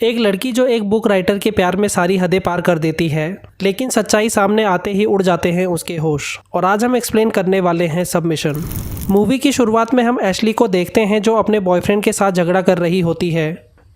एक लड़की जो एक बुक राइटर के प्यार में सारी हदें पार कर देती है, लेकिन सच्चाई सामने आते ही उड़ जाते हैं उसके होश। और आज हम एक्सप्लेन करने वाले हैं सबमिशन। मूवी की शुरुआत में हम एशली को देखते हैं जो अपने बॉयफ्रेंड के साथ झगड़ा कर रही होती है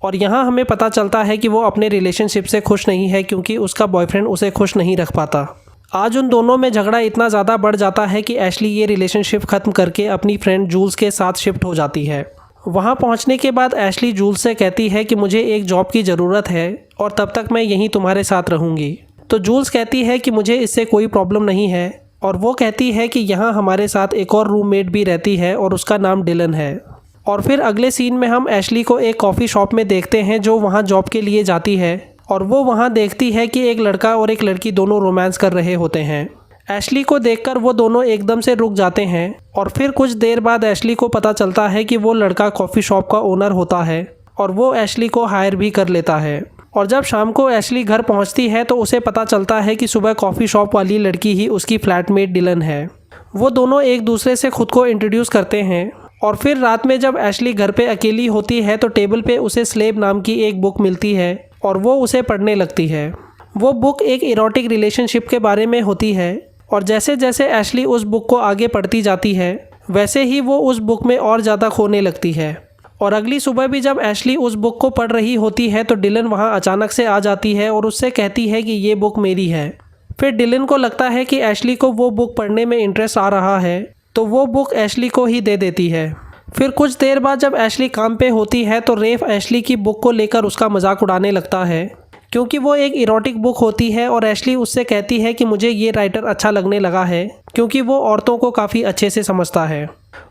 और यहाँ हमें पता चलता है कि वो अपने रिलेशनशिप से खुश नहीं है क्योंकि उसका बॉयफ्रेंड उसे खुश नहीं रख पाता। आज उन दोनों में झगड़ा इतना ज़्यादा बढ़ जाता है कि एशली ये रिलेशनशिप ख़त्म करके अपनी फ्रेंड जूल्स के साथ शिफ्ट हो जाती है। वहाँ पहुँचने के बाद एशली जूल्स से कहती है कि मुझे एक जॉब की ज़रूरत है और तब तक मैं यहीं तुम्हारे साथ रहूँगी। तो जूल्स कहती है कि मुझे इससे कोई प्रॉब्लम नहीं है और वो कहती है कि यहाँ हमारे साथ एक और रूममेट भी रहती है और उसका नाम डिलन है। और फिर अगले सीन में हम एशली को एक कॉफ़ी शॉप में देखते हैं जो वहाँ जॉब के लिए जाती है और वो वहाँ देखती है कि एक लड़का और एक लड़की दोनों रोमांस कर रहे होते हैं। एशली को देखकर वो दोनों एकदम से रुक जाते हैं और फिर कुछ देर बाद एशली को पता चलता है कि वो लड़का कॉफ़ी शॉप का ओनर होता है और वो एशली को हायर भी कर लेता है। और जब शाम को एशली घर पहुंचती है तो उसे पता चलता है कि सुबह कॉफ़ी शॉप वाली लड़की ही उसकी फ्लैटमेट डिलन है। वो दोनों एक दूसरे से खुद को इंट्रोड्यूस करते हैं और फिर रात में जब एशली घर पे अकेली होती है तो टेबल पे उसे स्लेब नाम की एक बुक मिलती है और वो उसे पढ़ने लगती है। वो बुक एक इरोटिक रिलेशनशिप के बारे में होती है और जैसे जैसे एशली उस बुक को आगे पढ़ती जाती है वैसे ही वो उस बुक में और ज़्यादा खोने लगती है। और अगली सुबह भी जब एशली उस बुक को पढ़ रही होती है तो डिलन वहाँ अचानक से आ जाती है और उससे कहती है कि ये बुक मेरी है। फिर डिलन को लगता है कि एशली को वो बुक पढ़ने में इंटरेस्ट आ रहा है तो वो बुक एशली को ही दे देती है। फिर कुछ देर बाद जब एशली काम पे होती है तो रेफ एशली की बुक को लेकर उसका मजाक उड़ाने लगता है क्योंकि वो एक इरोटिक बुक होती है और एशली उससे कहती है कि मुझे ये राइटर अच्छा लगने लगा है क्योंकि वो औरतों को काफ़ी अच्छे से समझता है।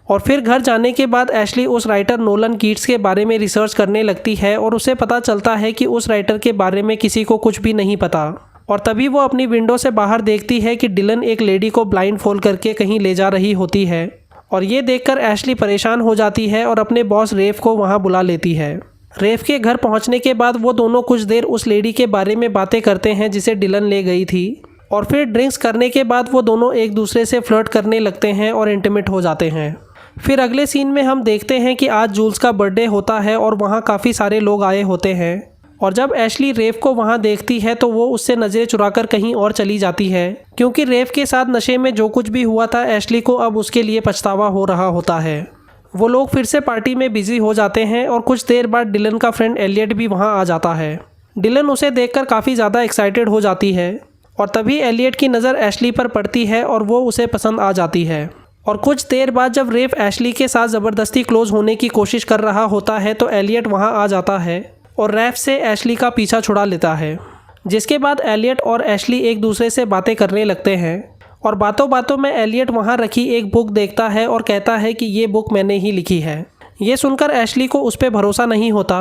और फिर घर जाने के बाद एशली उस राइटर नोलन कीट्स के बारे में रिसर्च करने लगती है और उसे पता चलता है कि उस राइटर के बारे में किसी को कुछ भी नहीं पता। और तभी वो अपनी विंडो से बाहर देखती है कि डिलन एक लेडी को ब्लाइंड फोल्ड करके कहीं ले जा रही होती है और ये देखकर एशली परेशान हो जाती है और अपने बॉस रेफ को वहाँ बुला लेती है। रेफ के घर पहुंचने के बाद वो दोनों कुछ देर उस लेडी के बारे में बातें करते हैं जिसे डिलन ले गई थी और फिर ड्रिंक्स करने के बाद वो दोनों एक दूसरे से फ्लर्ट करने लगते हैं और इंटीमेट हो जाते हैं। फिर अगले सीन में हम देखते हैं कि आज जूल्स का बर्थडे होता है और वहाँ काफ़ी सारे लोग आए होते हैं और जब एशली रेफ को वहाँ देखती है तो वो उससे नज़रें चुराकर कहीं और चली जाती है क्योंकि रेफ के साथ नशे में जो कुछ भी हुआ था एशली को अब उसके लिए पछतावा हो रहा होता है। वो लोग फिर से पार्टी में बिजी हो जाते हैं और कुछ देर बाद डिलन का फ्रेंड एलियट भी वहाँ आ जाता है। डिलन उसे देखकर काफ़ी ज़्यादा एक्साइटेड हो जाती है और तभी एलियट की नज़र एशली पर पड़ती है और वो उसे पसंद आ जाती है। और कुछ देर बाद जब रेफ एशली के साथ ज़बरदस्ती क्लोज होने की कोशिश कर रहा होता है तो एलियट वहाँ आ जाता है और रेफ से एशली का पीछा छुड़ा लेता है। जिसके बाद एलियट और एशली एक दूसरे से बातें करने लगते हैं और बातों बातों में एलियट वहाँ रखी एक बुक देखता है और कहता है कि ये बुक मैंने ही लिखी है। ये सुनकर एशली को उस पर भरोसा नहीं होता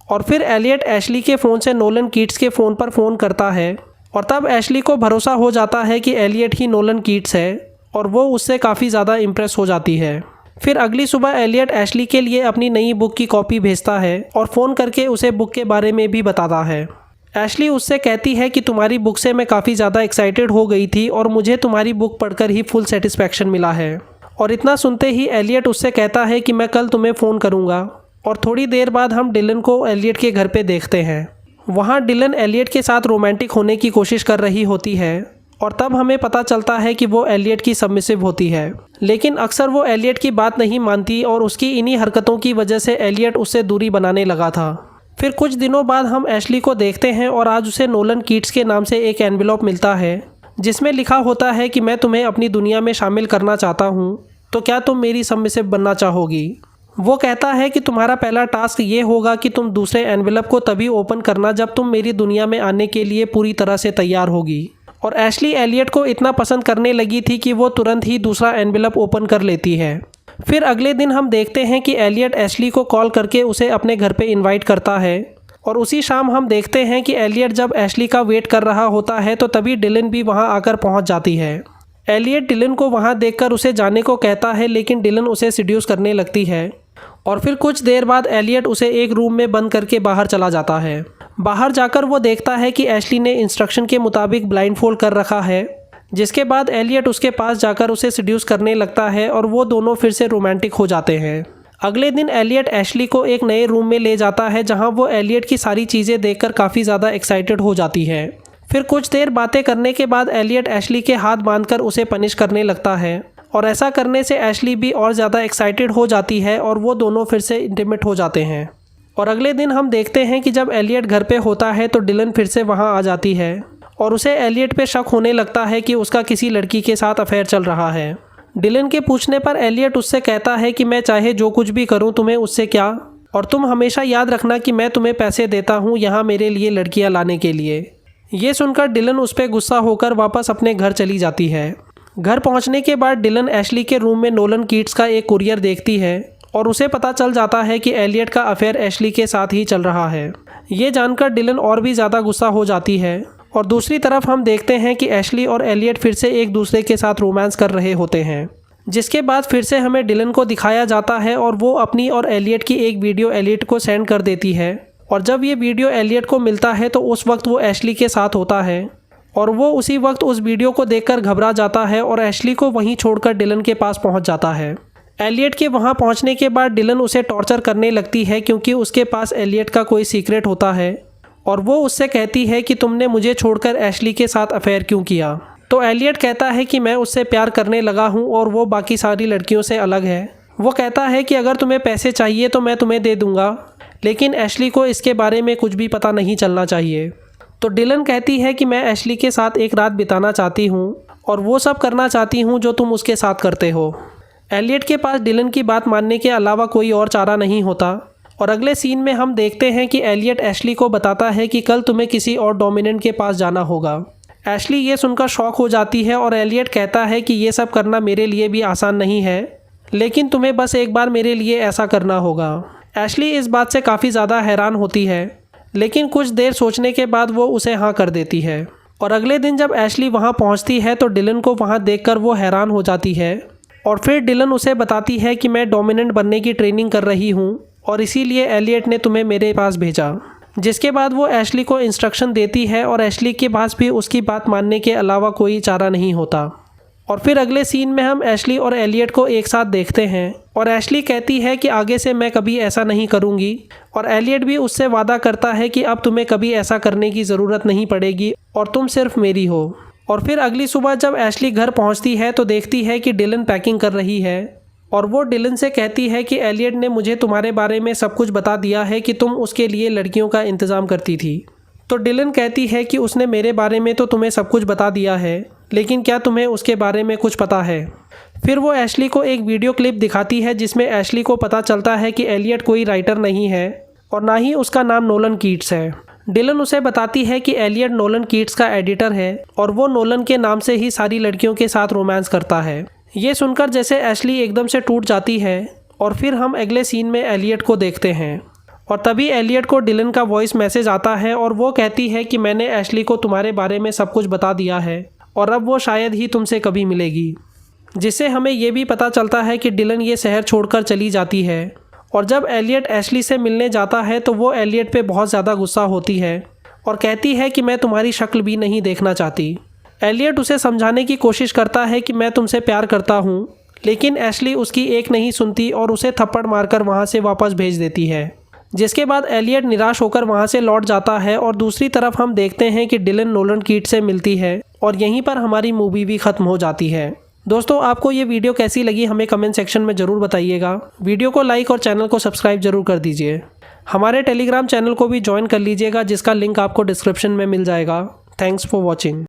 और फिर एलियट एशली के फ़ोन से नोलन कीट्स के फ़ोन पर फ़ोन करता है और तब एशली को भरोसा हो जाता है कि एलियट ही नोलन कीट्स है और वो उससे काफ़ी ज़्यादा इम्प्रेस हो जाती है। फिर अगली सुबह एलियट एशली के लिए अपनी नई बुक की कॉपी भेजता है और फ़ोन करके उसे बुक के बारे में भी बताता है। एशली उससे कहती है कि तुम्हारी बुक से मैं काफ़ी ज़्यादा एक्साइटेड हो गई थी और मुझे तुम्हारी बुक पढ़कर ही फुल सेटिस्फैक्शन मिला है। और इतना सुनते ही एलियट उससे कहता है कि मैं कल तुम्हें फ़ोन करूँगा। और थोड़ी देर बाद हम डिलन को एलियट के घर पे देखते हैं। वहाँ डिलन एलियट के साथ रोमांटिक होने की कोशिश कर रही होती है और तब हमें पता चलता है कि वो एलियट की सबमिसिव होती है, लेकिन अक्सर वो एलियट की बात नहीं मानती और उसकी इन्हीं हरकतों की वजह से एलियट उससे दूरी बनाने लगा था। फिर कुछ दिनों बाद हम एशली को देखते हैं और आज उसे नोलन कीट्स के नाम से एक एनवेलप मिलता है जिसमें लिखा होता है कि मैं तुम्हें अपनी दुनिया में शामिल करना चाहता हूँ, तो क्या तुम मेरी सबमिसिव बनना चाहोगी। वो कहता है कि तुम्हारा पहला टास्क ये होगा कि तुम दूसरे एनवेलप को तभी ओपन करना जब तुम मेरी दुनिया में आने के लिए पूरी तरह से तैयार होगी। और एशली एलियट को इतना पसंद करने लगी थी कि वो तुरंत ही दूसरा एनवेलप ओपन कर लेती है। फिर अगले दिन हम देखते हैं कि एलियट एशली को कॉल करके उसे अपने घर पे इनवाइट करता है और उसी शाम हम देखते हैं कि एलियट जब एशली का वेट कर रहा होता है तो तभी डिलन भी वहाँ आकर पहुँच जाती है। एलियट डिलन को वहाँ देखकर उसे जाने को कहता है लेकिन डिलन उसे सिड्यूस करने लगती है और फिर कुछ देर बाद एलियट उसे एक रूम में बंद करके बाहर चला जाता है। बाहर जाकर वो देखता है कि एशली ने इंस्ट्रक्शन के मुताबिक ब्लाइंड फोल्ड कर रखा है, जिसके बाद एलियट उसके पास जाकर उसे सिड्यूस करने लगता है और वो दोनों फिर से रोमांटिक हो जाते हैं। अगले दिन एलियट एशली को एक नए रूम में ले जाता है जहां वो एलियट की सारी चीज़ें देखकर काफ़ी ज़्यादा एक्साइटेड हो जाती है। फिर कुछ देर बातें करने के बाद एलियट एशली के हाथ बांधकर उसे पनिश करने लगता है और ऐसा करने से एशली भी और ज़्यादा एक्साइटेड हो जाती है और वो दोनों फिर से इंटीमेट हो जाते हैं। और अगले दिन हम देखते हैं कि जब एलियट घर पे होता है तो डिलन फिर से वहाँ आ जाती है और उसे एलियट पे शक होने लगता है कि उसका किसी लड़की के साथ अफेयर चल रहा है। डिलन के पूछने पर एलियट उससे कहता है कि मैं चाहे जो कुछ भी करूं तुम्हें उससे क्या, और तुम हमेशा याद रखना कि मैं तुम्हें पैसे देता हूं यहाँ मेरे लिए लड़कियां लाने के लिए। ये सुनकर डिलन उस पर गुस्सा होकर वापस अपने घर चली जाती है। घर पहुंचने के बाद डिलन एशली के रूम में नोलन कीट्स का एक कुरियर देखती है और उसे पता चल जाता है कि एलियट का अफेयर एशली के साथ ही चल रहा है। ये जानकर डिलन और भी ज़्यादा गुस्सा हो जाती है और दूसरी तरफ हम देखते हैं कि एशली और एलियट फिर से एक दूसरे के साथ रोमांस कर रहे होते हैं, जिसके बाद फिर से हमें डिलन को दिखाया जाता है और वो अपनी और एलियट की एक वीडियो एलियट को सेंड कर देती है। और जब ये वीडियो एलियट को मिलता है तो उस वक्त वो एशली के साथ होता है और वो उसी वक्त उस वीडियो को देखकर घबरा जाता है और एशली को वहीं छोड़कर डिलन के पास पहुंच जाता है। एलियट के वहां पहुंचने के बाद डिलन उसे टॉर्चर करने लगती है क्योंकि उसके पास एलियट का कोई सीक्रेट होता है और वो उससे कहती है कि तुमने मुझे छोड़कर एशली के साथ अफेयर क्यों किया। तो एलियट कहता है कि मैं उससे प्यार करने लगा हूँ और वो बाकी सारी लड़कियों से अलग है। वो कहता है कि अगर तुम्हें पैसे चाहिए तो मैं तुम्हें दे दूँगा, लेकिन एशली को इसके बारे में कुछ भी पता नहीं चलना चाहिए। तो डिलन कहती है कि मैं एशली के साथ एक रात बिताना चाहती हूँ और वो सब करना चाहती हूँ जो तुम उसके साथ करते हो। एलियट के पास डिलन की बात मानने के अलावा कोई और चारा नहीं होता और अगले सीन में हम देखते हैं कि एलियट एशली को बताता है कि कल तुम्हें किसी और डोमिनेंट के पास जाना होगा। एशली ये सुनकर शॉक हो जाती है और एलियट कहता है कि ये सब करना मेरे लिए भी आसान नहीं है, लेकिन तुम्हें बस एक बार मेरे लिए ऐसा करना होगा। एशली इस बात से काफ़ी ज़्यादा हैरान होती है, लेकिन कुछ देर सोचने के बाद वो उसे हाँ कर देती है। और अगले दिन जब एशली वहाँ पहुँचती है तो डिलन को वहाँ देखकर वो हैरान हो जाती है और फिर डिलन उसे बताती है कि मैं डोमिनेंट बनने की ट्रेनिंग कर रही हूँ और इसीलिए एलियट ने तुम्हें मेरे पास भेजा। जिसके बाद वो एशली को इंस्ट्रक्शन देती है और एशली के पास भी उसकी बात मानने के अलावा कोई चारा नहीं होता। और फिर अगले सीन में हम एशली और एलियट को एक साथ देखते हैं और एशली कहती है कि आगे से मैं कभी ऐसा नहीं करूँगी और एलियट भी उससे वादा करता है कि अब तुम्हें कभी ऐसा करने की ज़रूरत नहीं पड़ेगी और तुम सिर्फ मेरी हो। और फिर अगली सुबह जब एशली घर पहुंचती है तो देखती है कि डिलन पैकिंग कर रही है और वो डिलन से कहती है कि एलियट ने मुझे तुम्हारे बारे में सब कुछ बता दिया है कि तुम उसके लिए लड़कियों का इंतज़ाम करती थी। तो डिलन कहती है कि उसने मेरे बारे में तो तुम्हें सब कुछ बता दिया है, लेकिन क्या तुम्हें उसके बारे में कुछ पता है। फिर वो एशली को एक वीडियो क्लिप दिखाती है जिसमें एशली को पता चलता है कि एलियट कोई राइटर नहीं है और ना ही उसका नाम नोलन कीट्स है। डिलन उसे बताती है कि एलियट नोलन कीट्स का एडिटर है और वो नोलन के नाम से ही सारी लड़कियों के साथ रोमांस करता है। ये सुनकर जैसे एशली एकदम से टूट जाती है और फिर हम अगले सीन में एलियट को देखते हैं और तभी एलियट को डिलन का वॉइस मैसेज आता है और वो कहती है कि मैंने एशली को तुम्हारे बारे में सब कुछ बता दिया है और अब वो शायद ही तुमसे कभी मिलेगी। जिससे हमें ये भी पता चलता है कि डिलन ये शहर छोड़कर चली जाती है। और जब एलियट एशली से मिलने जाता है तो वो एलियट पे बहुत ज़्यादा गुस्सा होती है और कहती है कि मैं तुम्हारी शक्ल भी नहीं देखना चाहती। एलियट उसे समझाने की कोशिश करता है कि मैं तुमसे प्यार करता हूँ, लेकिन एशली उसकी एक नहीं सुनती और उसे थप्पड़ मारकर वहाँ से वापस भेज देती है। जिसके बाद एलियट निराश होकर वहाँ से लौट जाता है और दूसरी तरफ हम देखते हैं कि डिलन नोलन कीट से मिलती है और यहीं पर हमारी मूवी भी ख़त्म हो जाती है। दोस्तों, आपको ये वीडियो कैसी लगी हमें कमेंट सेक्शन में ज़रूर बताइएगा। वीडियो को लाइक और चैनल को सब्सक्राइब जरूर कर दीजिए। हमारे टेलीग्राम चैनल को भी ज्वाइन कर लीजिएगा जिसका लिंक आपको डिस्क्रिप्शन में मिल जाएगा। Thanks for watching.